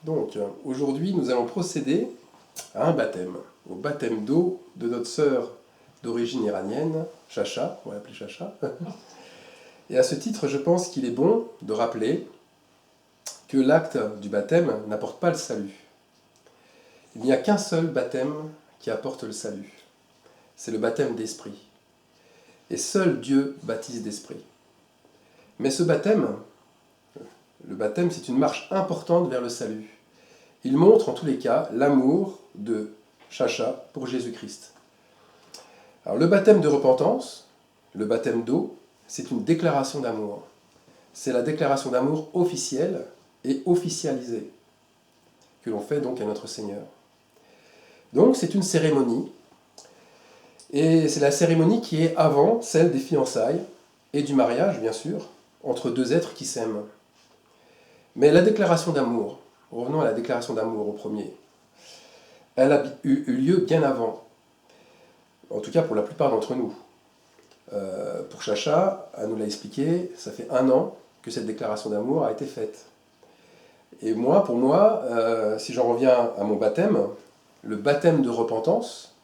Donc, aujourd'hui, nous allons procéder à un baptême, au baptême d'eau de notre sœur d'origine iranienne, Chacha, on va l'appeler Chacha. Et à ce titre, je pense qu'il est bon de rappeler que l'acte du baptême n'apporte pas le salut. Il n'y a qu'un seul baptême qui apporte le salut. C'est le baptême d'esprit. Et seul Dieu baptise d'esprit. Mais ce baptême, le baptême, c'est une marche importante vers le salut. Il montre en tous les cas l'amour de Chacha pour Jésus-Christ. Alors le baptême de repentance, le baptême d'eau, c'est une déclaration d'amour. C'est la déclaration d'amour officielle et officialisée que l'on fait donc à notre Seigneur. Donc c'est une cérémonie, et c'est la cérémonie qui est avant celle des fiançailles et du mariage, bien sûr, entre deux êtres qui s'aiment. Mais la déclaration d'amour, revenons à la déclaration d'amour au premier, elle a eu lieu bien avant, en tout cas pour la plupart d'entre nous. Pour Chacha, elle nous l'a expliqué, ça fait 1 an que cette déclaration d'amour a été faite. Et moi, pour moi, si j'en reviens à mon baptême, le baptême de repentance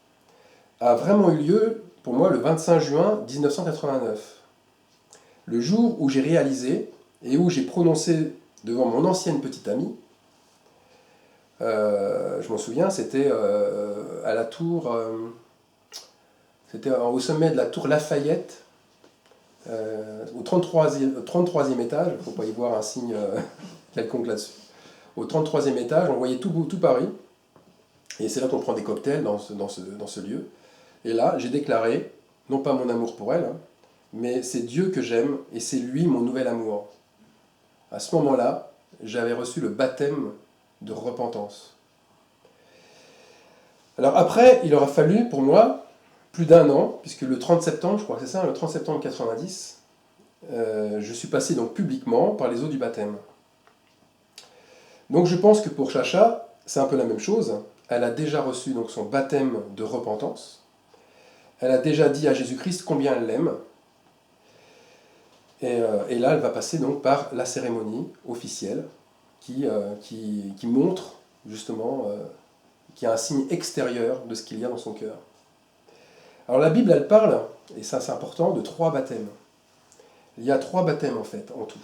a vraiment eu lieu, pour moi, le 25 juin 1989. Le jour où j'ai réalisé et où j'ai prononcé devant mon ancienne petite amie, je m'en souviens, c'était à la tour, c'était au sommet de la tour Lafayette, au 33e étage, il ne faut pas y voir un signe quelconque là-dessus. Au 33e étage, on voyait tout Paris, et c'est là qu'on prend des cocktails dans ce lieu. Et là, j'ai déclaré, non pas mon amour pour elle, hein, mais c'est Dieu que j'aime, et c'est lui mon nouvel amour. À ce moment-là, j'avais reçu le baptême de repentance. Alors après, il aura fallu pour moi plus d'1 an, puisque le 30 septembre, je crois que c'est ça, le 30 septembre 90, je suis passé donc publiquement par les eaux du baptême. Donc je pense que pour Chacha, c'est un peu la même chose. Elle a déjà reçu donc son baptême de repentance. Elle a déjà dit à Jésus-Christ combien elle l'aime. Et là, elle va passer donc par la cérémonie officielle qui montre justement qu'il y a un signe extérieur de ce qu'il y a dans son cœur. Alors la Bible, elle parle, et ça c'est important, de 3 baptêmes. Il y a 3 baptêmes en fait, en tout.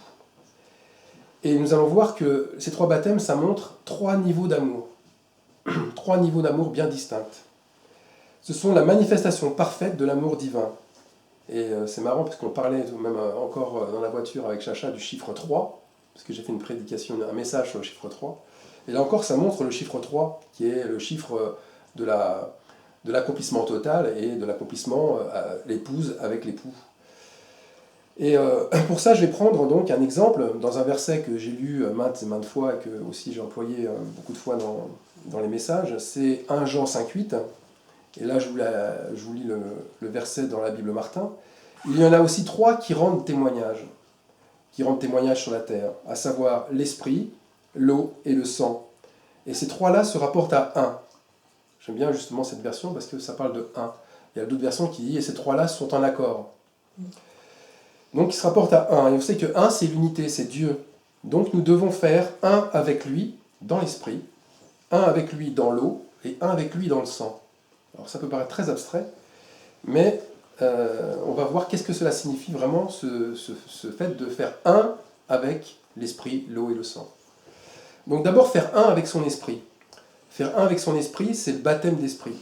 Et nous allons voir que ces 3 baptêmes, ça montre 3 niveaux d'amour. 3 niveaux d'amour bien distincts. Ce sont la manifestation parfaite de l'amour divin. Et c'est marrant parce qu'on parlait même encore dans la voiture avec Chacha du chiffre 3, parce que j'ai fait une prédication, un message sur le chiffre 3. Et là encore, ça montre le chiffre 3, qui est le chiffre de l'accomplissement total et de l'accomplissement l'épouse avec l'époux. Et pour ça, je vais prendre donc un exemple dans un verset que j'ai lu maintes et maintes fois et que aussi j'ai employé beaucoup de fois dans les messages. C'est 1 Jean 5,8. Et là, je vous lis le verset dans la Bible Martin. Il y en a aussi 3 qui rendent témoignage sur la terre, à savoir l'esprit, l'eau et le sang. Et ces 3-là se rapportent à 1. J'aime bien justement cette version parce que ça parle de 1. Il y a d'autres versions qui disent et ces 3-là sont en accord. Donc, il se rapporte à 1. Et on sait que 1, c'est l'unité, c'est Dieu. Donc, nous devons faire 1 avec lui dans l'esprit, 1 avec lui dans l'eau et 1 avec lui dans le sang. Alors, ça peut paraître très abstrait, mais on va voir qu'est-ce que cela signifie vraiment, ce fait de faire 1 avec l'esprit, l'eau et le sang. Donc, d'abord, faire 1 avec son esprit. Faire 1 avec son esprit, c'est le baptême d'esprit.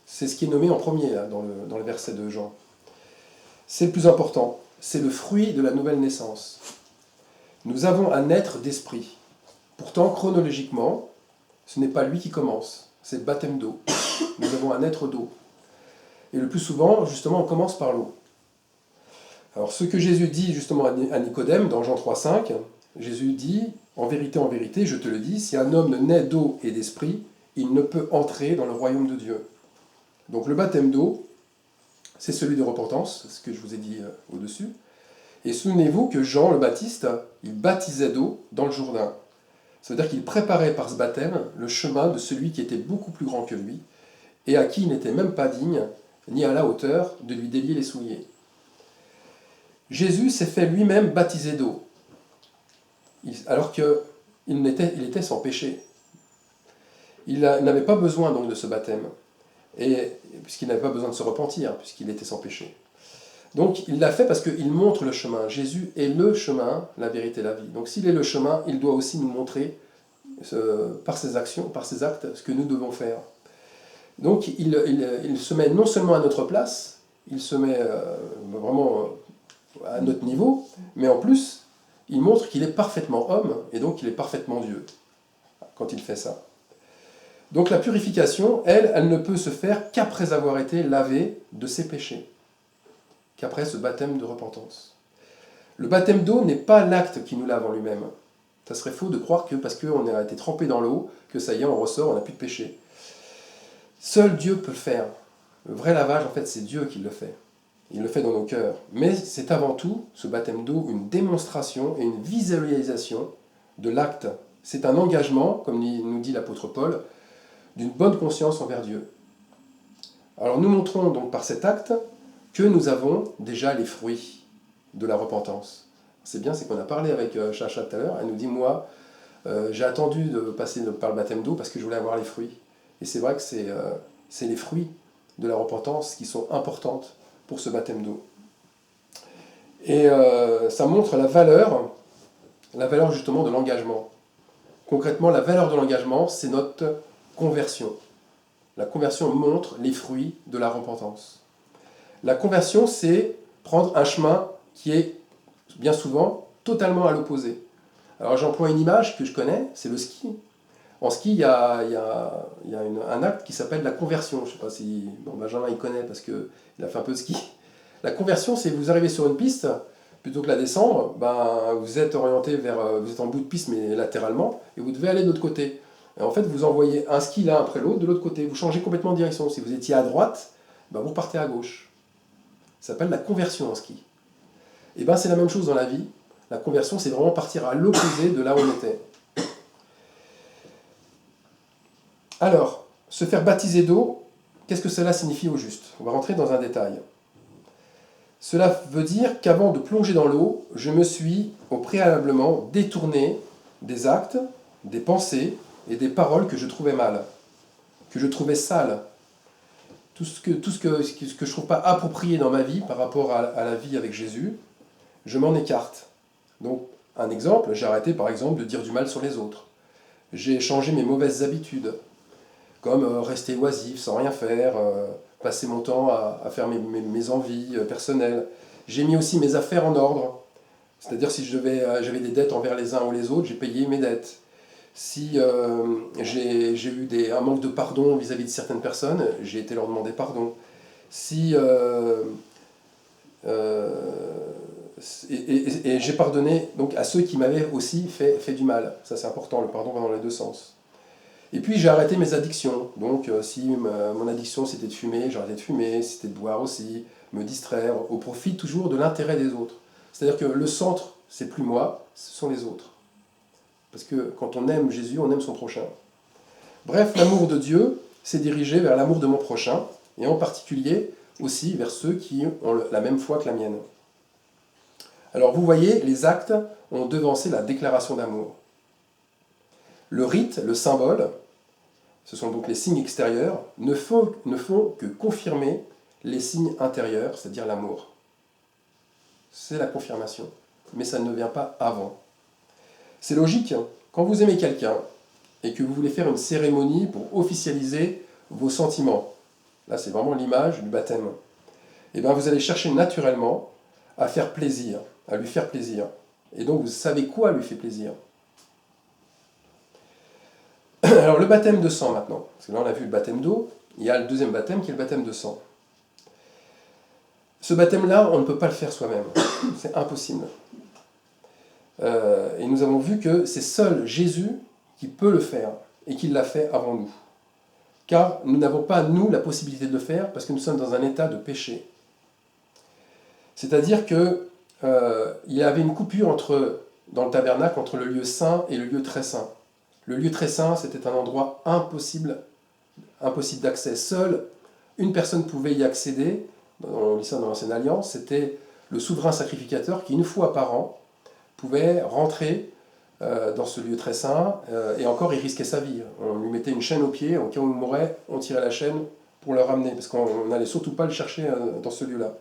C'est ce qui est nommé en premier là, dans le verset de Jean. C'est le plus important. C'est le fruit de la nouvelle naissance. Nous avons à naître d'esprit. Pourtant, chronologiquement, ce n'est pas lui qui commence, c'est le baptême d'eau. Nous avons à naître d'eau. Et le plus souvent, justement, on commence par l'eau. Alors, ce que Jésus dit justement à Nicodème, dans Jean 3,5, Jésus dit, en vérité, je te le dis, si un homme ne naît d'eau et d'esprit, il ne peut entrer dans le royaume de Dieu. Donc, le baptême d'eau, c'est celui de repentance, ce que je vous ai dit au-dessus. Et souvenez-vous que Jean le Baptiste, il baptisait d'eau dans le Jourdain. Ça veut dire qu'il préparait par ce baptême le chemin de celui qui était beaucoup plus grand que lui, et à qui il n'était même pas digne, ni à la hauteur, de lui délier les souliers. Jésus s'est fait lui-même baptiser d'eau. Alors que il était sans péché. N'avait pas besoin donc de ce baptême, puisqu'il n'avait pas besoin de se repentir, puisqu'il était sans péché. Donc il l'a fait parce qu'il montre le chemin. Jésus est le chemin, la vérité, la vie. Donc s'il est le chemin, il doit aussi nous montrer par ses actions, par ses actes, ce que nous devons faire. Donc il se met non seulement à notre place, il se met vraiment à notre niveau, mais en plus, il montre qu'il est parfaitement homme, et donc qu'il est parfaitement Dieu, quand il fait ça. Donc la purification, elle ne peut se faire qu'après avoir été lavé de ses péchés, qu'après ce baptême de repentance. Le baptême d'eau n'est pas l'acte qui nous lave en lui-même. Ça serait faux de croire que parce qu'on a été trempé dans l'eau, que ça y est, on ressort, on n'a plus de péché. Seul Dieu peut le faire. Le vrai lavage, en fait, c'est Dieu qui le fait. Il le fait dans nos cœurs. Mais c'est avant tout, ce baptême d'eau, une démonstration et une visualisation de l'acte. C'est un engagement, comme nous dit l'apôtre Paul, d'une bonne conscience envers Dieu. Alors nous montrons donc par cet acte que nous avons déjà les fruits de la repentance. C'est bien, c'est qu'on a parlé avec Chacha tout à l'heure, elle nous dit, moi, j'ai attendu de passer par le baptême d'eau parce que je voulais avoir les fruits. Et c'est vrai que c'est les fruits de la repentance qui sont importantes pour ce baptême d'eau. Et ça montre la valeur justement de l'engagement. Concrètement, la valeur de l'engagement, c'est notre conversion. La conversion montre les fruits de la repentance. La conversion, c'est prendre un chemin qui est bien souvent totalement à l'opposé. Alors j'emploie une image que je connais, c'est le ski. En ski, il y a un acte qui s'appelle la conversion. Je ne sais pas si Benjamin il connaît parce qu'il a fait un peu de ski. La conversion, c'est vous arrivez sur une piste, plutôt que la descendre, vous êtes orienté vous êtes en bout de piste mais latéralement, et vous devez aller de l'autre côté. Et en fait, vous envoyez un ski l'un après l'autre de l'autre côté. Vous changez complètement de direction. Si vous étiez à droite, vous partez à gauche. Ça s'appelle la conversion en ski. Et c'est la même chose dans la vie. La conversion, c'est vraiment partir à l'opposé de là où on était. Alors, se faire baptiser d'eau, qu'est-ce que cela signifie au juste? On va rentrer dans un détail. Cela veut dire qu'avant de plonger dans l'eau, je me suis au préalablement détourné des actes, des pensées et des paroles que je trouvais mal, que je trouvais sales. Tout ce que je ne trouve pas approprié dans ma vie par rapport à la vie avec Jésus, je m'en écarte. Donc, un exemple, j'ai arrêté par exemple de dire du mal sur les autres. J'ai changé mes mauvaises habitudes, comme rester oisif sans rien faire, passer mon temps à faire mes envies personnelles. J'ai mis aussi mes affaires en ordre. C'est-à-dire si j'avais des dettes envers les uns ou les autres, j'ai payé mes dettes. Si j'ai eu un manque de pardon vis-à-vis de certaines personnes, j'ai été leur demander pardon. Si et j'ai pardonné donc à ceux qui m'avaient aussi fait du mal. Ça c'est important, le pardon va dans les deux sens. Et puis j'ai arrêté mes addictions. Donc si mon addiction c'était de fumer, j'ai arrêté de fumer, si c'était de boire aussi, me distraire, au profit toujours de l'intérêt des autres. C'est-à-dire que le centre, c'est plus moi, ce sont les autres. Parce que quand on aime Jésus, on aime son prochain. Bref, l'amour de Dieu s'est dirigé vers l'amour de mon prochain, et en particulier aussi vers ceux qui ont la même foi que la mienne. Alors vous voyez, les actes ont devancé la déclaration d'amour. Le rite, le symbole, ce sont donc les signes extérieurs, ne font que confirmer les signes intérieurs, c'est-à-dire l'amour. C'est la confirmation, mais ça ne vient pas avant. C'est logique, quand vous aimez quelqu'un et que vous voulez faire une cérémonie pour officialiser vos sentiments, là c'est vraiment l'image du baptême, et bien vous allez chercher naturellement à faire plaisir, à lui faire plaisir. Et donc vous savez quoi lui fait plaisir. Alors le baptême de sang maintenant, parce que là on a vu le baptême d'eau, il y a le deuxième baptême qui est le baptême de sang. Ce baptême-là, on ne peut pas le faire soi-même, c'est impossible. Et nous avons vu que c'est seul Jésus qui peut le faire, et qu'il l'a fait avant nous. Car nous n'avons pas, nous, la possibilité de le faire, parce que nous sommes dans un état de péché. C'est-à-dire qu'il y avait une coupure dans le tabernacle entre le lieu saint et le lieu très saint. Le lieu très saint, c'était un endroit impossible d'accès. Seule une personne pouvait y accéder, on lit ça dans l'Ancienne Alliance, c'était le souverain sacrificateur qui, une fois par an, pouvait rentrer dans ce lieu très saint, et encore il risquait sa vie. On lui mettait une chaîne au pied, au cas où il mourait, on tirait la chaîne pour le ramener, parce qu'on n'allait surtout pas le chercher dans ce lieu-là.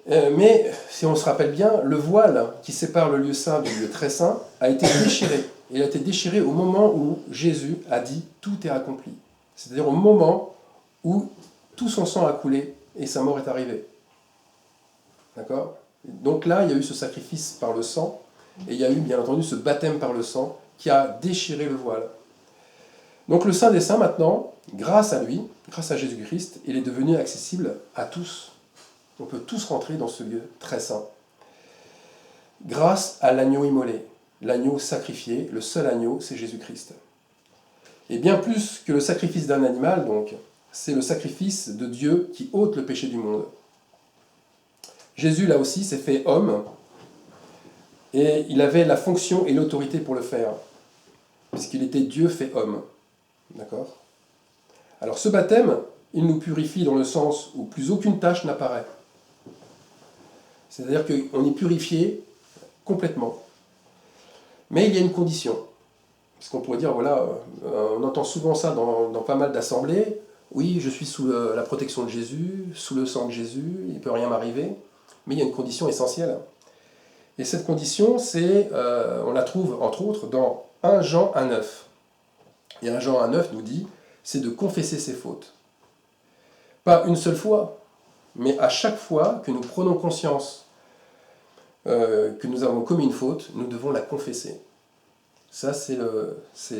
Mais si on se rappelle bien, le voile qui sépare le lieu saint du lieu très saint a été déchiré. Il a été déchiré au moment où Jésus a dit « tout est accompli ». C'est-à-dire au moment où tout son sang a coulé et sa mort est arrivée. D'accord ? Donc là, il y a eu ce sacrifice par le sang, et il y a eu bien entendu ce baptême par le sang qui a déchiré le voile. Donc le Saint des Saints maintenant, grâce à lui, grâce à Jésus-Christ, il est devenu accessible à tous. On peut tous rentrer dans ce lieu très saint. Grâce à l'agneau immolé, l'agneau sacrifié, le seul agneau, c'est Jésus-Christ. Et bien plus que le sacrifice d'un animal, donc, c'est le sacrifice de Dieu qui ôte le péché du monde. Jésus, là aussi, s'est fait homme, et il avait la fonction et l'autorité pour le faire, puisqu'il était Dieu fait homme. D'accord ? Alors ce baptême, il nous purifie dans le sens où plus aucune tache n'apparaît. C'est-à-dire qu'on est purifié complètement. Mais il y a une condition. Parce qu'on pourrait dire, voilà, on entend souvent ça dans pas mal d'assemblées. Oui, je suis sous la protection de Jésus, sous le sang de Jésus, il ne peut rien m'arriver. Mais il y a une condition essentielle. Et cette condition, on la trouve entre autres dans 1 Jean 1,9. Et 1 Jean 1,9 nous dit, c'est de confesser ses fautes. Pas une seule fois, mais à chaque fois que nous prenons conscience que nous avons commis une faute, nous devons la confesser. Ça, c'est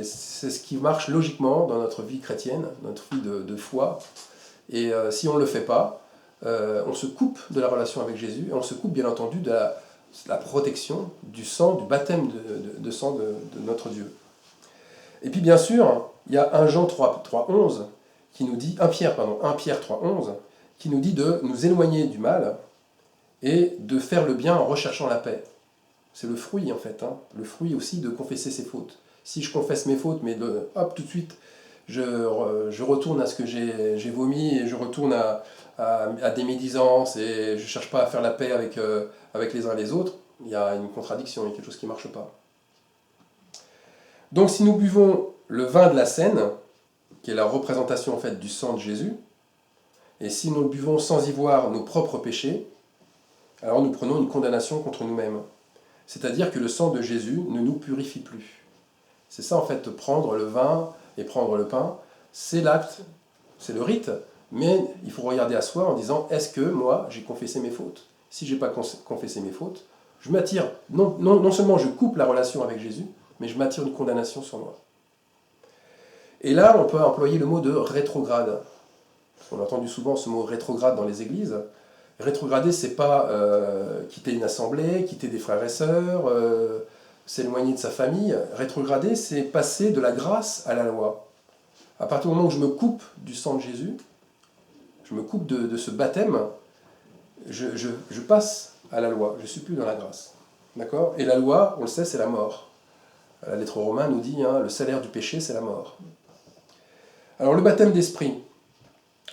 ce qui marche logiquement dans notre vie chrétienne, notre vie de foi. Et si on ne le fait pas, on se coupe de la relation avec Jésus, et on se coupe bien entendu de la protection du sang, du baptême de sang de notre Dieu. Et puis bien sûr, il y a 1 Jean 3,11 qui nous dit, 1 Pierre 3,11 qui nous dit de nous éloigner du mal et de faire le bien en recherchant la paix. C'est le fruit en fait, le fruit aussi de confesser ses fautes. Si je confesse mes fautes, mais tout de suite, je retourne à ce que j'ai vomi et je retourne à des médisances et je ne cherche pas à faire la paix avec les uns et les autres, il y a une contradiction, il y a quelque chose qui ne marche pas. Donc si nous buvons le vin de la Seine, qui est la représentation en fait du sang de Jésus, et si nous le buvons sans y voir nos propres péchés, alors nous prenons une condamnation contre nous-mêmes. C'est-à-dire que le sang de Jésus ne nous purifie plus. C'est ça en fait, prendre le vin et prendre le pain, c'est l'acte, c'est le rite, mais il faut regarder à soi en disant, est-ce que moi j'ai confessé mes fautes ? Si je n'ai pas confessé mes fautes, je m'attire, non seulement je coupe la relation avec Jésus, mais je m'attire une condamnation sur moi. Et là, on peut employer le mot de rétrograde. On a entendu souvent ce mot rétrograde dans les églises. Rétrograder, c'est pas quitter une assemblée, quitter des frères et sœurs, s'éloigner de sa famille. Rétrograder, c'est passer de la grâce à la loi. À partir du moment où je me coupe du sang de Jésus, je me coupe de ce baptême, je passe à la loi, je ne suis plus dans la grâce. D'accord ? Et la loi, on le sait, c'est la mort. La lettre aux Romains nous dit, le salaire du péché, c'est la mort. Alors le baptême d'esprit,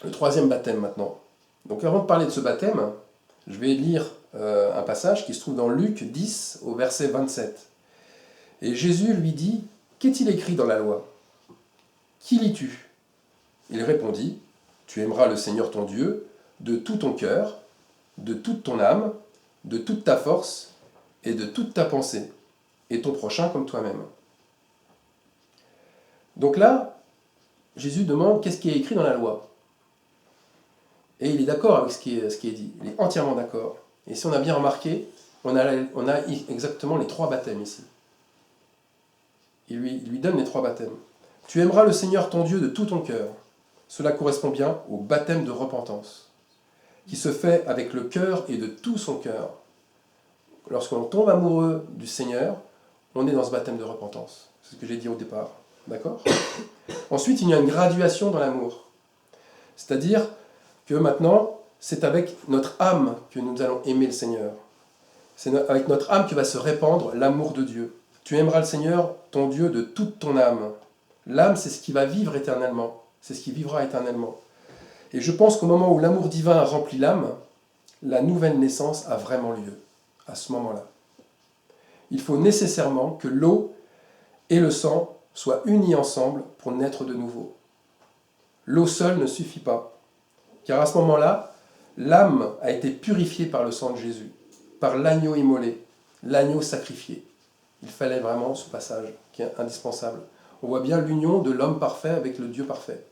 le troisième baptême maintenant. Donc avant de parler de ce baptême, je vais lire un passage qui se trouve dans Luc 10 au verset 27. Et Jésus lui dit, « Qu'est-il écrit dans la loi ? Qui lis-tu » Il répondit, « Tu aimeras le Seigneur ton Dieu de tout ton cœur, de toute ton âme, de toute ta force et de toute ta pensée, et ton prochain comme toi-même. » Donc là, Jésus demande qu'est-ce qui est écrit dans la loi. Et il est d'accord avec ce qui est dit. Il est entièrement d'accord. Et si on a bien remarqué, on a exactement les 3 baptêmes ici. Il lui donne les 3 baptêmes. Tu aimeras le Seigneur ton Dieu de tout ton cœur. Cela correspond bien au baptême de repentance, qui se fait avec le cœur et de tout son cœur. Lorsqu'on tombe amoureux du Seigneur, on est dans ce baptême de repentance. C'est ce que j'ai dit au départ. D'accord ? Ensuite, il y a une graduation dans l'amour. C'est-à-dire que maintenant, c'est avec notre âme que nous allons aimer le Seigneur. C'est avec notre âme que va se répandre l'amour de Dieu. Tu aimeras le Seigneur, ton Dieu, de toute ton âme. L'âme, c'est ce qui va vivre éternellement. C'est ce qui vivra éternellement. Et je pense qu'au moment où l'amour divin remplit l'âme, la nouvelle naissance a vraiment lieu, à ce moment-là. il faut nécessairement que l'eau et le sang soient unis ensemble pour naître de nouveau. L'eau seule ne suffit pas, car à ce moment-là, l'âme a été purifiée par le sang de Jésus, par l'agneau immolé, l'agneau sacrifié. Il fallait vraiment ce passage qui est indispensable. On voit bien l'union de l'homme parfait avec le Dieu parfait,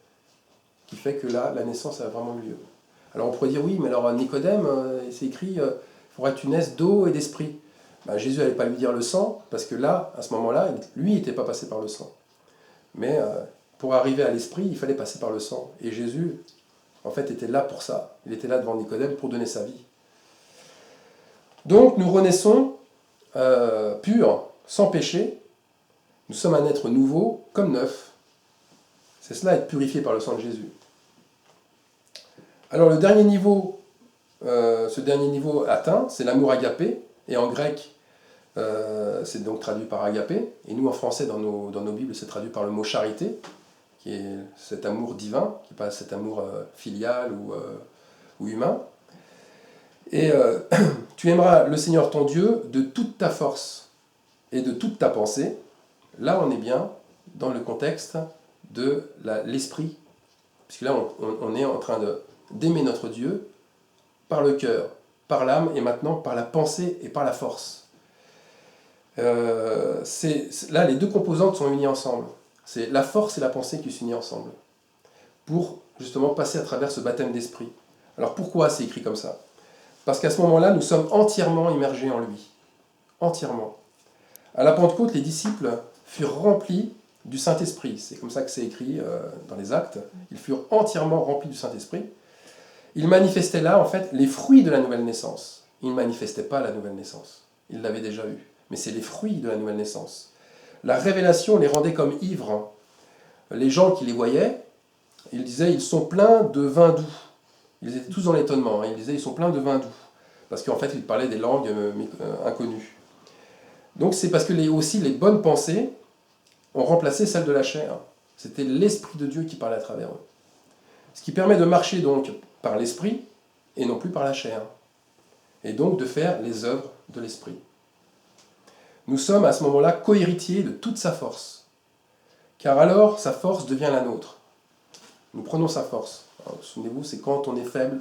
qui fait que là, la naissance a vraiment eu lieu. Alors on pourrait dire, oui, mais alors Nicodème, c'est écrit, il faudrait que tu naisses d'eau et d'esprit. Ben, Jésus n'allait pas lui dire le sang, parce que là, à ce moment-là, lui n'était pas passé par le sang. Mais pour arriver à l'esprit, il fallait passer par le sang. Et Jésus, en fait, était là pour ça. Il était là devant Nicodème pour donner sa vie. Donc nous renaissons purs, sans péché. Nous sommes un être nouveau, comme neuf. C'est cela, être purifié par le sang de Jésus. Alors le dernier niveau, ce dernier niveau atteint, c'est l'amour agapé. Et en grec, c'est donc traduit par agapé. Et nous, en français, dans nos Bibles, c'est traduit par le mot charité, qui est cet amour divin, qui n'est pas cet amour filial ou humain. Et tu aimeras le Seigneur ton Dieu de toute ta force et de toute ta pensée. Là, on est bien dans le contexte de l'esprit, puisque là, on est en train d'aimer notre Dieu par le cœur, par l'âme, et maintenant par la pensée et par la force. Là, les deux composantes sont unies ensemble. C'est la force et la pensée qui s'unissent ensemble, pour justement passer à travers ce baptême d'esprit. Alors pourquoi c'est écrit comme ça ? Parce qu'à ce moment-là, nous sommes entièrement immergés en lui. Entièrement. À la Pentecôte, les disciples furent remplis du Saint-Esprit. C'est comme ça que c'est écrit dans les Actes. Ils furent entièrement remplis du Saint-Esprit. Ils manifestaient là, en fait, les fruits de la nouvelle naissance. Ils ne manifestaient pas la nouvelle naissance. Ils l'avaient déjà eu. Mais c'est les fruits de la nouvelle naissance. La révélation les rendait comme ivres. Les gens qui les voyaient, ils disaient, ils sont pleins de vin doux. Ils étaient tous dans l'étonnement. Ils disaient, ils sont pleins de vin doux. Parce qu'en fait, ils parlaient des langues inconnues. Donc c'est parce que aussi les bonnes pensées ont remplacé celles de la chair. C'était l'Esprit de Dieu qui parlait à travers eux. Ce qui permet de marcher donc par l'Esprit et non plus par la chair. Et donc de faire les œuvres de l'Esprit. Nous sommes à ce moment-là co-héritiers de toute sa force. Car alors sa force devient la nôtre. Nous prenons sa force. Souvenez-vous, c'est quand on est faible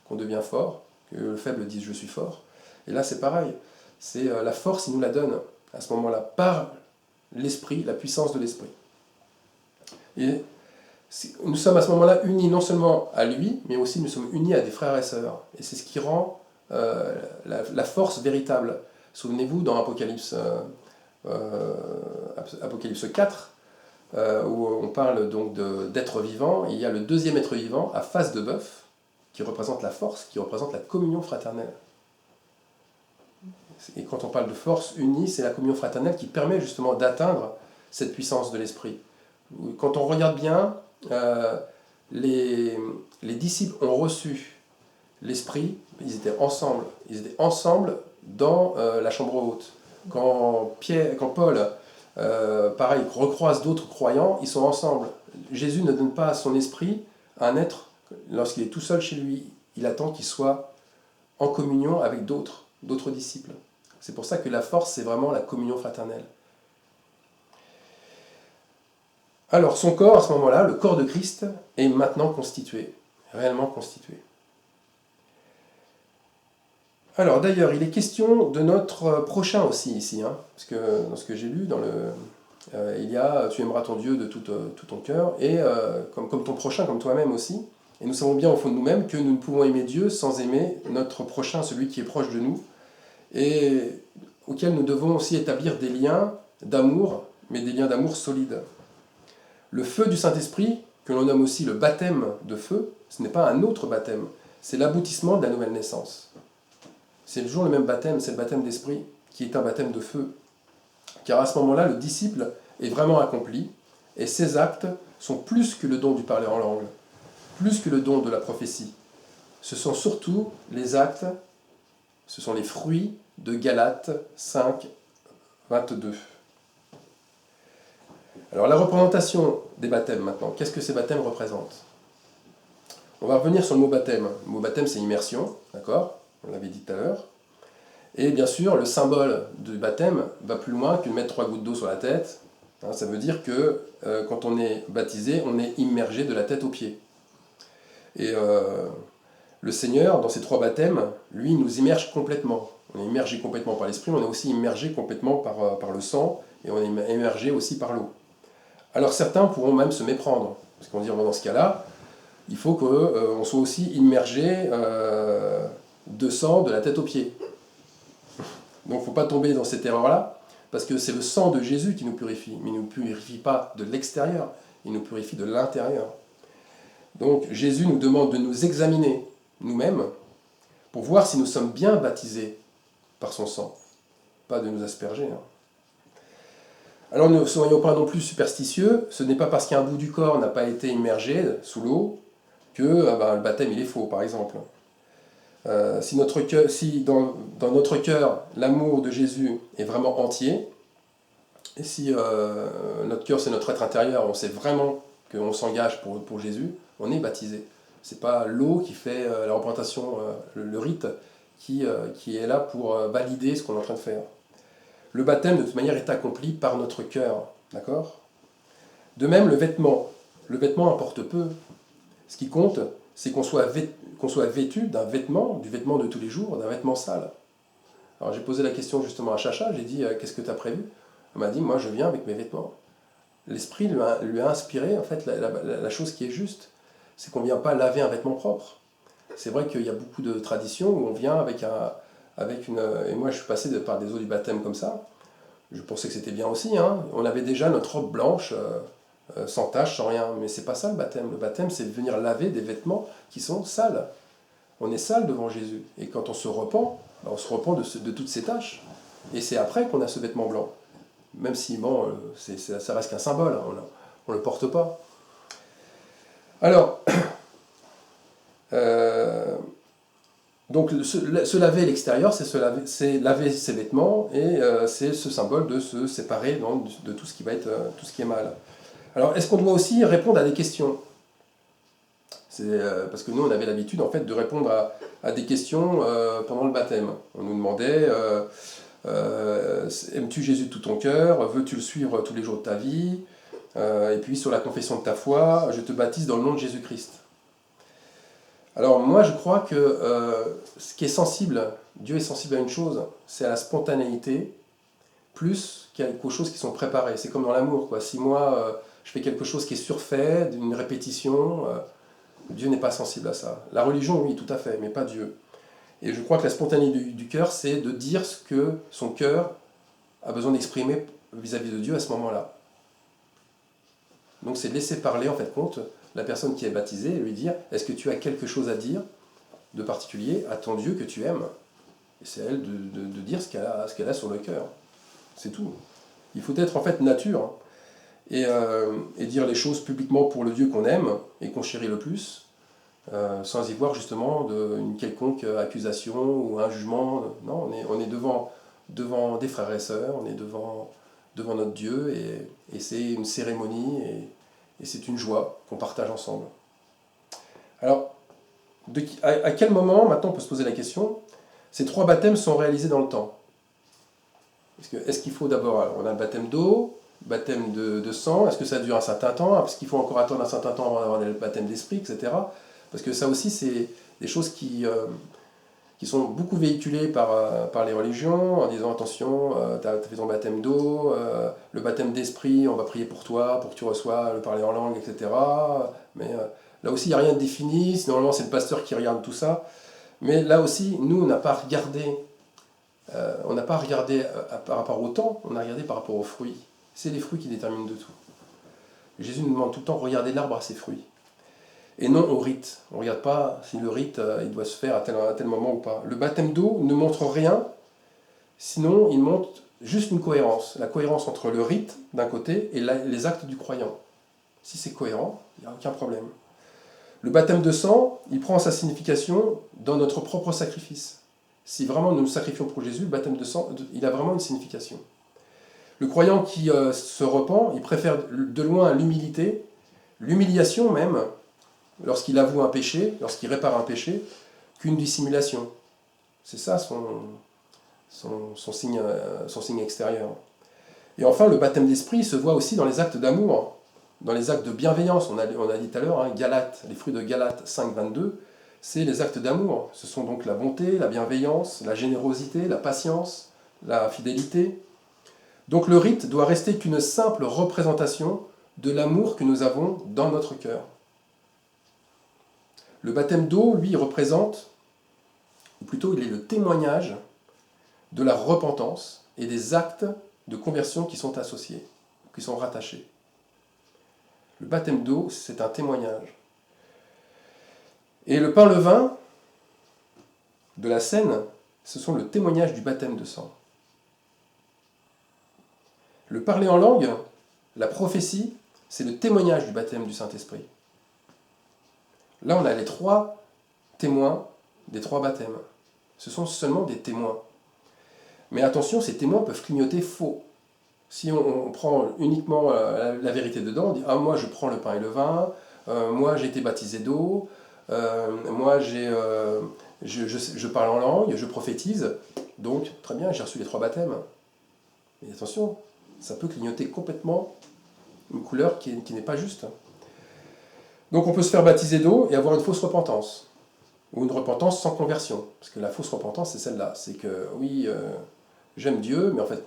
qu'on devient fort, que le faible dise « je suis fort ». Et là c'est pareil. C'est la force, il nous la donne à ce moment-là, par l'esprit, la puissance de l'esprit. Et nous sommes à ce moment-là unis non seulement à lui, mais aussi nous sommes unis à des frères et sœurs. Et c'est ce qui rend la force véritable. Souvenez-vous, dans Apocalypse 4, où on parle donc d'être vivant, il y a le deuxième être vivant à face de bœuf, qui représente la force, qui représente la communion fraternelle. Et quand on parle de force unie, c'est la communion fraternelle qui permet justement d'atteindre cette puissance de l'esprit. Quand on regarde bien, les disciples ont reçu l'esprit, ils étaient ensemble dans la chambre haute. Quand Paul, pareil, recroise d'autres croyants, ils sont ensemble. Jésus ne donne pas son esprit à un être lorsqu'il est tout seul chez lui. Il attend qu'il soit en communion avec d'autres disciples. C'est pour ça que la force, c'est vraiment la communion fraternelle. Alors, son corps, à ce moment-là, le corps de Christ, est maintenant constitué, réellement constitué. Alors, d'ailleurs, il est question de notre prochain aussi, ici, hein, parce que dans ce que j'ai lu, il y a « Tu aimeras ton Dieu de tout ton cœur », et comme ton prochain, comme toi-même aussi. Et nous savons bien au fond de nous-mêmes que nous ne pouvons aimer Dieu sans aimer notre prochain, celui qui est proche de nous, et auquel nous devons aussi établir des liens d'amour, mais des liens d'amour solides. Le feu du Saint-Esprit, que l'on nomme aussi le baptême de feu, ce n'est pas un autre baptême, c'est l'aboutissement de la nouvelle naissance. C'est toujours le même baptême, c'est le baptême d'esprit, qui est un baptême de feu. Car à ce moment-là, le disciple est vraiment accompli, et ses actes sont plus que le don du parler en langue, plus que le don de la prophétie. Ce sont surtout les actes, ce sont les fruits de Galates 5, 22. Alors la représentation des baptêmes maintenant, qu'est-ce que ces baptêmes représentent ? On va revenir sur le mot baptême. Le mot baptême, c'est immersion, d'accord ? On l'avait dit tout à l'heure. Et bien sûr, le symbole du baptême va plus loin que de mettre 3 gouttes d'eau sur la tête. Hein, ça veut dire que quand on est baptisé, on est immergé de la tête aux pieds. Et le Seigneur, dans ces 3 baptêmes, lui, nous immerge complètement. On est immergé complètement par l'Esprit, on est aussi immergé complètement par le sang, et on est immergé aussi par l'eau. Alors certains pourront même se méprendre, parce qu'on dit dans ce cas-là, il faut qu'on soit aussi immergé de sang de la tête aux pieds. Donc il ne faut pas tomber dans cette erreur-là, parce que c'est le sang de Jésus qui nous purifie, mais il ne nous purifie pas de l'extérieur, il nous purifie de l'intérieur. Donc Jésus nous demande de nous examiner nous-mêmes pour voir si nous sommes bien baptisés par son sang, pas de nous asperger. Alors ne soyons pas non plus superstitieux, ce n'est pas parce qu'un bout du corps n'a pas été immergé sous l'eau que le baptême il est faux, par exemple. Si dans notre cœur l'amour de Jésus est vraiment entier, et si notre cœur c'est notre être intérieur, on sait vraiment qu'on s'engage pour Jésus, on est baptisé. C'est pas l'eau qui fait la représentation, le rite, qui est là pour valider ce qu'on est en train de faire. Le baptême, de toute manière, est accompli par notre cœur. D'accord ? De même, le vêtement. Le vêtement importe peu. Ce qui compte, c'est qu'on soit vêtu d'un vêtement, du vêtement de tous les jours, d'un vêtement sale. Alors j'ai posé la question justement à Chacha, j'ai dit « Qu'est-ce que tu as prévu ?» Elle m'a dit « Moi, je viens avec mes vêtements. » L'Esprit lui a inspiré, en fait, la chose qui est juste. C'est qu'on ne vient pas laver un vêtement propre. C'est vrai qu'il y a beaucoup de traditions où on vient et moi je suis passé par des eaux du baptême comme ça, je pensais que c'était bien aussi, hein. On avait déjà notre robe blanche, sans tache, sans rien, mais c'est pas ça le baptême c'est venir laver des vêtements qui sont sales. On est sale devant Jésus, et quand on se repent, on se repent de toutes ces taches, et c'est après qu'on a ce vêtement blanc, même si bon, ça reste qu'un symbole, hein. On ne le porte pas. Alors, donc se laver à l'extérieur, c'est laver ses vêtements, et c'est ce symbole de se séparer de tout ce qui va être tout ce qui est mal. Alors est-ce qu'on doit aussi répondre à des questions ? Parce que nous on avait l'habitude en fait de répondre à des questions pendant le baptême. On nous demandait aimes-tu Jésus de tout ton cœur ? Veux-tu le suivre tous les jours de ta vie ? Et puis sur la confession de ta foi, je te baptise dans le nom de Jésus-Christ. Alors moi je crois que ce qui est sensible, Dieu est sensible à une chose, c'est à la spontanéité, plus qu'aux choses qui sont préparées. C'est comme dans l'amour, quoi. Si moi je fais quelque chose qui est surfait, d'une répétition, Dieu n'est pas sensible à ça. La religion, oui, tout à fait, mais pas Dieu. Et je crois que la spontanéité du cœur, c'est de dire ce que son cœur a besoin d'exprimer vis-à-vis de Dieu à ce moment-là. Donc c'est de laisser parler, en fait, compte, la personne qui est baptisée et lui dire « Est-ce que tu as quelque chose à dire de particulier à ton Dieu que tu aimes ?» Et c'est à elle de dire ce qu'elle a sur le cœur. C'est tout. Il faut être en fait nature, hein, et dire les choses publiquement pour le Dieu qu'on aime et qu'on chérit le plus, sans y voir justement une quelconque accusation ou un jugement. Non, on est devant des frères et sœurs, on est devant notre Dieu, et c'est une cérémonie, et c'est une joie qu'on partage ensemble. Alors, à quel moment, maintenant on peut se poser la question, ces 3 baptêmes sont réalisés dans le temps ? Est-ce qu'il faut d'abord, on a le baptême d'eau, baptême de sang, est-ce que ça dure un certain temps ? Est-ce qu'il faut encore attendre un certain temps avant d'avoir le baptême d'esprit, etc. Parce que ça aussi, c'est des choses qui sont beaucoup véhiculées par les religions, en disant attention, tu as fait ton baptême d'eau, le baptême d'esprit, on va prier pour toi, pour que tu reçois le parler en langue, etc. Mais là aussi, il n'y a rien de défini, normalement c'est le pasteur qui regarde tout ça. Mais là aussi, nous, on n'a pas regardé par rapport au temps, on a regardé par rapport aux fruits. C'est les fruits qui déterminent de tout. Jésus nous demande tout le temps, regardez l'arbre à ses fruits. Et non au rite. On ne regarde pas si le rite il doit se faire à tel moment ou pas. Le baptême d'eau ne montre rien, sinon il montre juste une cohérence. La cohérence entre le rite d'un côté et les actes du croyant. Si c'est cohérent, il n'y a aucun problème. Le baptême de sang, il prend sa signification dans notre propre sacrifice. Si vraiment nous nous sacrifions pour Jésus, le baptême de sang, il a vraiment une signification. Le croyant qui se repent, il préfère de loin l'humilité, l'humiliation même, lorsqu'il avoue un péché, lorsqu'il répare un péché, qu'une dissimulation. C'est ça son signe extérieur. Et enfin, le baptême d'esprit se voit aussi dans les actes d'amour, dans les actes de bienveillance. On a dit tout à l'heure, Galates, les fruits de Galates 5, 22, c'est les actes d'amour. Ce sont donc la bonté, la bienveillance, la générosité, la patience, la fidélité. Donc le rite doit rester qu'une simple représentation de l'amour que nous avons dans notre cœur. Le baptême d'eau, lui, représente, ou plutôt il est le témoignage de la repentance et des actes de conversion qui sont associés, qui sont rattachés. Le baptême d'eau, c'est un témoignage. Et le pain levain de la scène, ce sont le témoignage du baptême de sang. Le parler en langue, la prophétie, c'est le témoignage du baptême du Saint-Esprit. Là, on a les 3 témoins des 3 baptêmes. Ce sont seulement des témoins. Mais attention, ces témoins peuvent clignoter faux. Si on prend uniquement la vérité dedans, on dit « Ah, moi, je prends le pain et le vin, moi, j'ai été baptisé d'eau, moi, je parle en langue, je prophétise, donc, très bien, j'ai reçu les 3 baptêmes. » Mais attention, ça peut clignoter complètement une couleur qui n'est pas juste. Donc on peut se faire baptiser d'eau et avoir une fausse repentance, ou une repentance sans conversion. Parce que la fausse repentance, c'est celle-là. C'est que, oui, j'aime Dieu, mais en fait,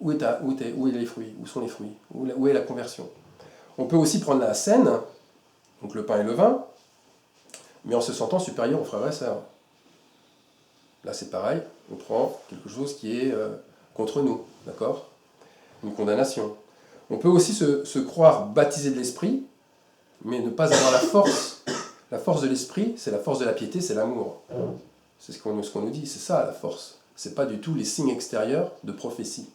où est les fruits? Où sont les fruits? Où est la conversion? On peut aussi prendre la scène, donc le pain et le vin, mais en se sentant supérieur aux frères et sœurs. Là, c'est pareil, on prend quelque chose qui est contre nous, d'accord? Une condamnation. On peut aussi se croire baptisé de l'esprit, mais ne pas avoir la force. La force de l'esprit, c'est la force de la piété, c'est l'amour. C'est ce qu'on nous dit, c'est ça la force. C'est pas du tout les signes extérieurs de prophétie.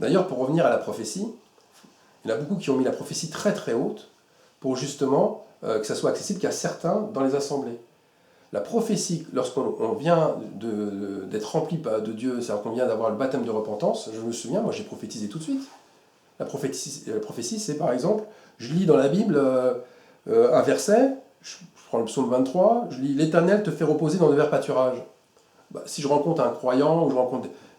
D'ailleurs, pour revenir à la prophétie, il y en a beaucoup qui ont mis la prophétie très très haute pour justement que ça soit accessible qu'à certains dans les assemblées. La prophétie, lorsqu'on vient d'être rempli de Dieu, c'est-à-dire qu'on vient d'avoir le baptême de repentance, je me souviens, moi j'ai prophétisé tout de suite. La prophétie, c'est par exemple, je lis dans la Bible un verset, je prends le psaume 23, je lis « L'Éternel te fait reposer dans de verts pâturages ». Bah, si je rencontre un croyant, ou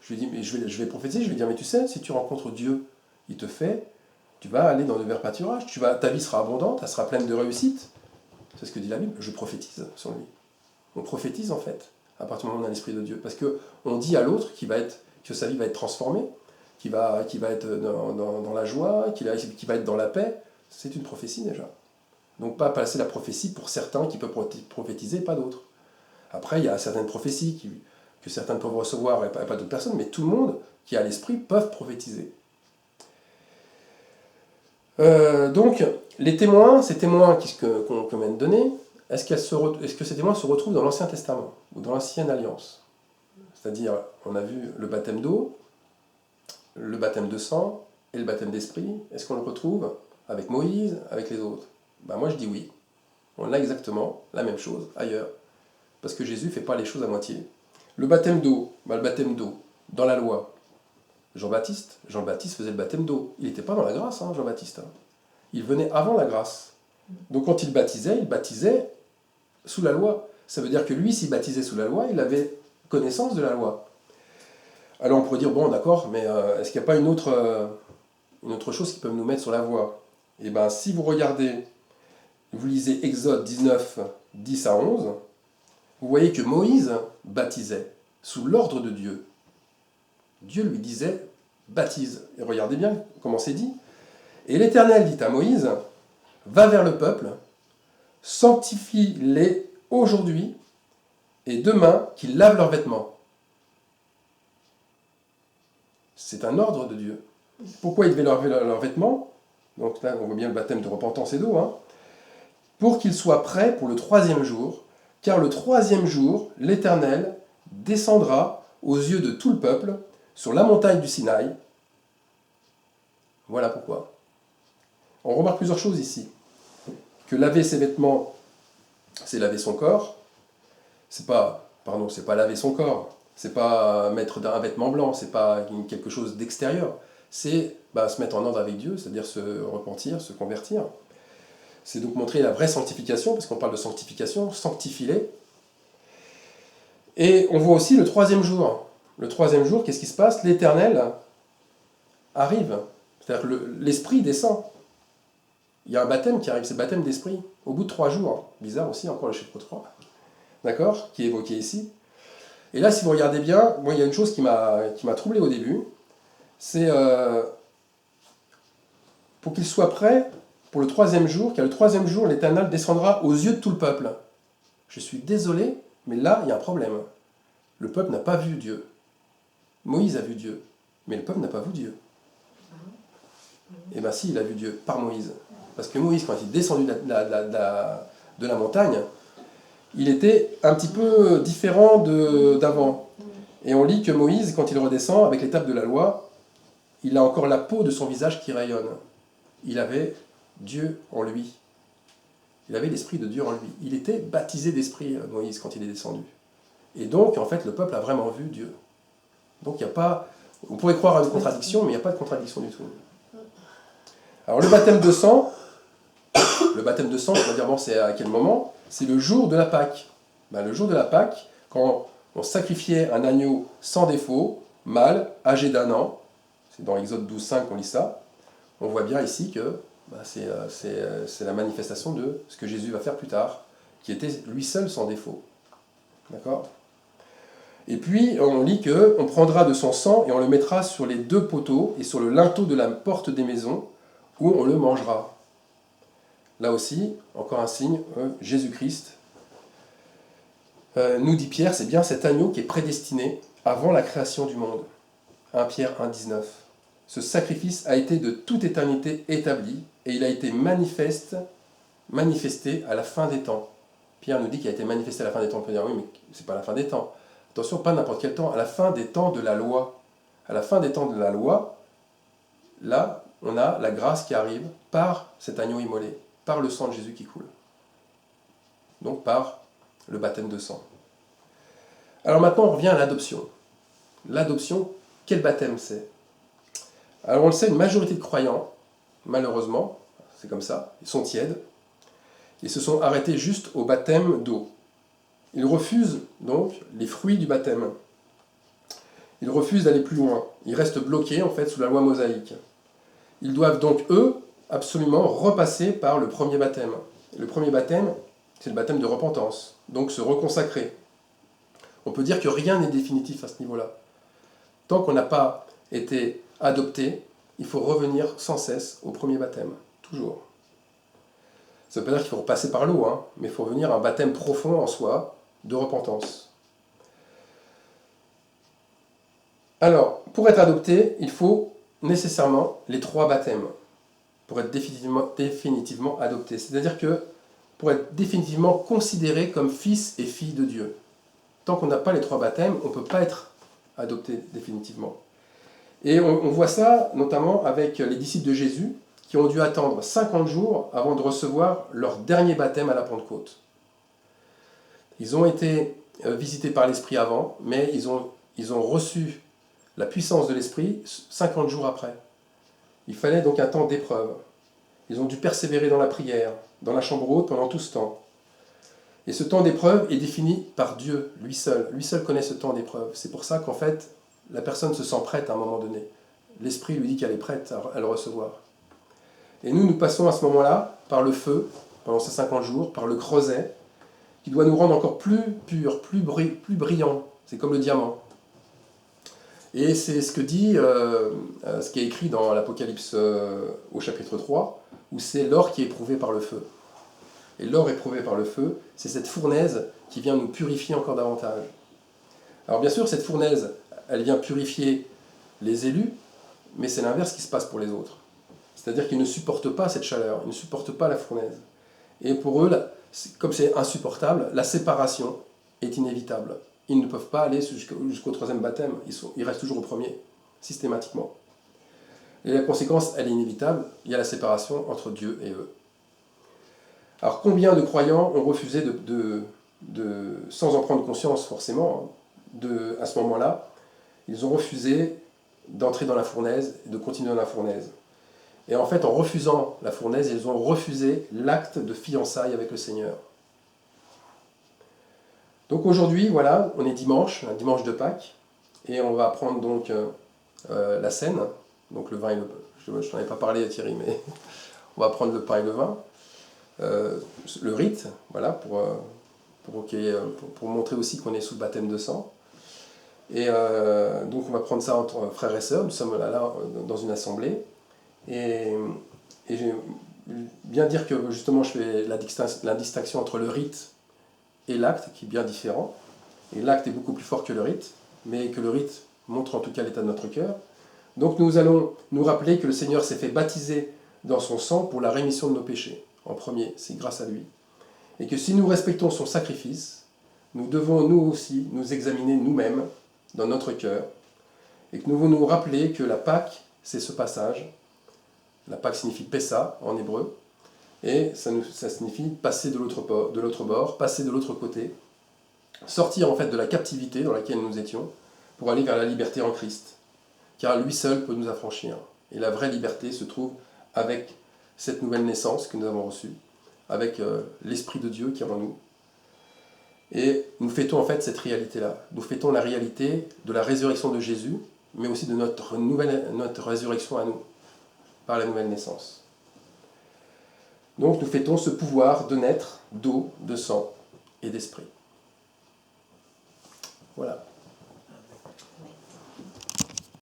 je vais prophétiser, je vais dire « Mais tu sais, si tu rencontres Dieu, il te fait, tu vas aller dans de verts pâturages, ta vie sera abondante, elle sera pleine de réussite ». C'est ce que dit la Bible, je prophétise sur lui. On prophétise en fait, à partir du moment où on a l'Esprit de Dieu. Parce qu'on dit à l'autre que sa vie va être transformée, qui va être dans la joie, qui va être dans la paix. C'est une prophétie déjà. Donc pas passer la prophétie pour certains qui peuvent prophétiser, pas d'autres. Après, il y a certaines prophéties que certains peuvent recevoir et pas d'autres personnes, mais tout le monde qui a l'Esprit peuvent prophétiser. Donc, les témoins, ces témoins qu'on vient de donner, est-ce que ces témoins se retrouvent dans l'Ancien Testament ou dans l'Ancienne Alliance? C'est-à-dire, on a vu le baptême d'eau, le baptême de sang et le baptême d'esprit. Est-ce qu'on le retrouve avec Moïse, avec les autres? Ben moi je dis oui. On a exactement la même chose ailleurs. Parce que Jésus ne fait pas les choses à moitié. Le baptême d'eau, dans la loi. Jean-Baptiste faisait le baptême d'eau. Il n'était pas dans la grâce, Jean-Baptiste. Il venait avant la grâce. Donc quand il baptisait sous la loi. Ça veut dire que lui, s'il baptisait sous la loi, il avait connaissance de la loi. Alors on pourrait dire, bon d'accord, mais est-ce qu'il n'y a pas une autre chose qui peut nous mettre sur la voie? Eh bien, si vous regardez, vous lisez Exode 19, 10 à 11, vous voyez que Moïse baptisait sous l'ordre de Dieu. Dieu lui disait, baptise. Et regardez bien comment c'est dit. Et l'Éternel dit à Moïse, va vers le peuple, sanctifie-les aujourd'hui et demain qu'ils lavent leurs vêtements. C'est un ordre de Dieu. Pourquoi ils devaient laver leurs vêtements? Donc là, on voit bien le baptême de repentance et d'eau. Pour qu'ils soient prêts pour le 3e jour, car le 3e jour, l'Éternel descendra aux yeux de tout le peuple sur la montagne du Sinaï. Voilà pourquoi. On remarque plusieurs choses ici. Que laver ses vêtements, c'est laver son corps. C'est pas laver son corps. C'est pas mettre un vêtement blanc. C'est pas quelque chose d'extérieur. C'est se mettre en ordre avec Dieu, c'est-à-dire se repentir, se convertir. C'est donc montrer la vraie sanctification, parce qu'on parle de sanctification, sanctifie-les. Et on voit aussi le troisième jour. Le troisième jour, qu'est-ce qui se passe? L'Éternel arrive. C'est-à-dire que l'Esprit descend. Il y a un baptême qui arrive, c'est le baptême d'Esprit. Au bout de 3 jours. Bizarre aussi, encore le chiffre 3. D'accord? Qui est évoqué ici. Et là, si vous regardez bien, moi, il y a une chose qui m'a troublé au début. C'est pour qu'il soit prêt pour le troisième jour, car le troisième jour, l'Éternel descendra aux yeux de tout le peuple. Je suis désolé, mais là, il y a un problème. Le peuple n'a pas vu Dieu. Moïse a vu Dieu, mais le peuple n'a pas vu Dieu. Eh bien si, il a vu Dieu par Moïse. Parce que Moïse, quand il est descendu de la montagne, il était un petit peu différent d'avant. Et on lit que Moïse, quand il redescend avec l'étape de la loi, il a encore la peau de son visage qui rayonne. Il avait Dieu en lui. Il avait l'esprit de Dieu en lui. Il était baptisé d'esprit, Moïse, quand il est descendu. Et donc, en fait, le peuple a vraiment vu Dieu. Donc, il n'y a pas... On pourrait croire à une contradiction, mais il n'y a pas de contradiction du tout. Alors, le baptême de sang, on va dire, bon, c'est à quel moment? C'est le jour de la Pâque. Ben, le jour de la Pâque, quand on sacrifiait un agneau sans défaut, mâle, âgé d'1 an, c'est dans Exode 12,5 qu'on lit ça, on voit bien ici que c'est la manifestation de ce que Jésus va faire plus tard, qui était lui seul sans défaut. D'accord? Et puis, on lit qu'on prendra de son sang et on le mettra sur les 2 poteaux et sur le linteau de la porte des maisons, où on le mangera. Là aussi, encore un signe, Jésus-Christ. Nous dit Pierre, c'est bien cet agneau qui est prédestiné avant la création du monde. 1 Pierre 1,19. Ce sacrifice a été de toute éternité établi, et il a été manifesté à la fin des temps. Pierre nous dit qu'il a été manifesté à la fin des temps. On peut dire, oui, mais c'est pas la fin des temps. Attention, pas n'importe quel temps, à la fin des temps de la loi. À la fin des temps de la loi, là, on a la grâce qui arrive par cet agneau immolé, par le sang de Jésus qui coule. Donc par le baptême de sang. Alors maintenant, on revient à l'adoption. L'adoption, quel baptême c'est? Alors on le sait, une majorité de croyants, malheureusement, c'est comme ça, ils sont tièdes, et se sont arrêtés juste au baptême d'eau. Ils refusent donc les fruits du baptême. Ils refusent d'aller plus loin. Ils restent bloqués en fait sous la loi mosaïque. Ils doivent donc, eux, absolument repasser par le premier baptême. Le premier baptême, c'est le baptême de repentance, donc se reconsacrer. On peut dire que rien n'est définitif à ce niveau-là. Tant qu'on n'a pas été adopté, il faut revenir sans cesse au premier baptême, toujours. Ça ne veut pas dire qu'il faut repasser par l'eau, mais il faut revenir à un baptême profond en soi, de repentance. Alors, pour être adopté, il faut nécessairement les 3 baptêmes pour être définitivement adopté. C'est-à-dire que pour être définitivement considéré comme fils et fille de Dieu. Tant qu'on n'a pas les 3 baptêmes, on ne peut pas être adopté définitivement. Et on voit ça notamment avec les disciples de Jésus qui ont dû attendre 50 jours avant de recevoir leur dernier baptême à la Pentecôte. Ils ont été visités par l'Esprit avant, mais ils ont reçu la puissance de l'Esprit 50 jours après. Il fallait donc un temps d'épreuve. Ils ont dû persévérer dans la prière, dans la chambre haute pendant tout ce temps. Et ce temps d'épreuve est défini par Dieu, lui seul. Lui seul connaît ce temps d'épreuve. C'est pour ça qu'en fait, la personne se sent prête à un moment donné. L'Esprit lui dit qu'elle est prête à le recevoir. Et nous passons à ce moment-là par le feu, pendant ces 50 jours, par le creuset, qui doit nous rendre encore plus purs, plus brillants. C'est comme le diamant. Et c'est ce que dit, ce qui est écrit dans l'Apocalypse au chapitre 3, où c'est l'or qui est éprouvé par le feu. Et l'or éprouvé par le feu, c'est cette fournaise qui vient nous purifier encore davantage. Alors bien sûr, cette fournaise, elle vient purifier les élus, mais c'est l'inverse qui se passe pour les autres. C'est-à-dire qu'ils ne supportent pas cette chaleur, ils ne supportent pas la fournaise. Et pour eux, comme c'est insupportable, la séparation est inévitable. Ils ne peuvent pas aller jusqu'au 3e baptême, ils restent toujours au premier, systématiquement. Et la conséquence, elle est inévitable, il y a la séparation entre Dieu et eux. Alors combien de croyants ont refusé sans en prendre conscience forcément, à ce moment-là, ils ont refusé d'entrer dans la fournaise et de continuer dans la fournaise. Et en fait, en refusant la fournaise, ils ont refusé l'acte de fiançailles avec le Seigneur. Donc aujourd'hui, voilà, on est dimanche, un dimanche de Pâques, et on va prendre donc la scène, donc le vin et le... Je t'en avais pas parlé à Thierry, mais on va prendre le pain et le vin, le rite, voilà, pour montrer aussi qu'on est sous le baptême de sang. Et donc on va prendre ça entre frères et sœurs, nous sommes là dans une assemblée, et j'ai bien dire que justement je fais la distinction entre le rite et l'acte, qui est bien différent. Et l'acte est beaucoup plus fort que le rite, mais que le rite montre en tout cas l'état de notre cœur. Donc nous allons nous rappeler que le Seigneur s'est fait baptiser dans son sang pour la rémission de nos péchés. En premier, c'est grâce à lui. Et que si nous respectons son sacrifice, nous devons nous aussi nous examiner nous-mêmes dans notre cœur, et que nous devons nous rappeler que la Pâque, c'est ce passage. La Pâque signifie Pessa en hébreu, et ça signifie passer de l'autre bord, passer de l'autre côté, sortir en fait de la captivité dans laquelle nous étions, pour aller vers la liberté en Christ. Car lui seul peut nous affranchir. Et la vraie liberté se trouve avec cette nouvelle naissance que nous avons reçue, avec l'Esprit de Dieu qui est en nous. Et nous fêtons en fait cette réalité-là. Nous fêtons la réalité de la résurrection de Jésus, mais aussi de notre résurrection à nous, par la nouvelle naissance. Donc nous fêtons ce pouvoir de naître d'eau, de sang et d'esprit. Voilà.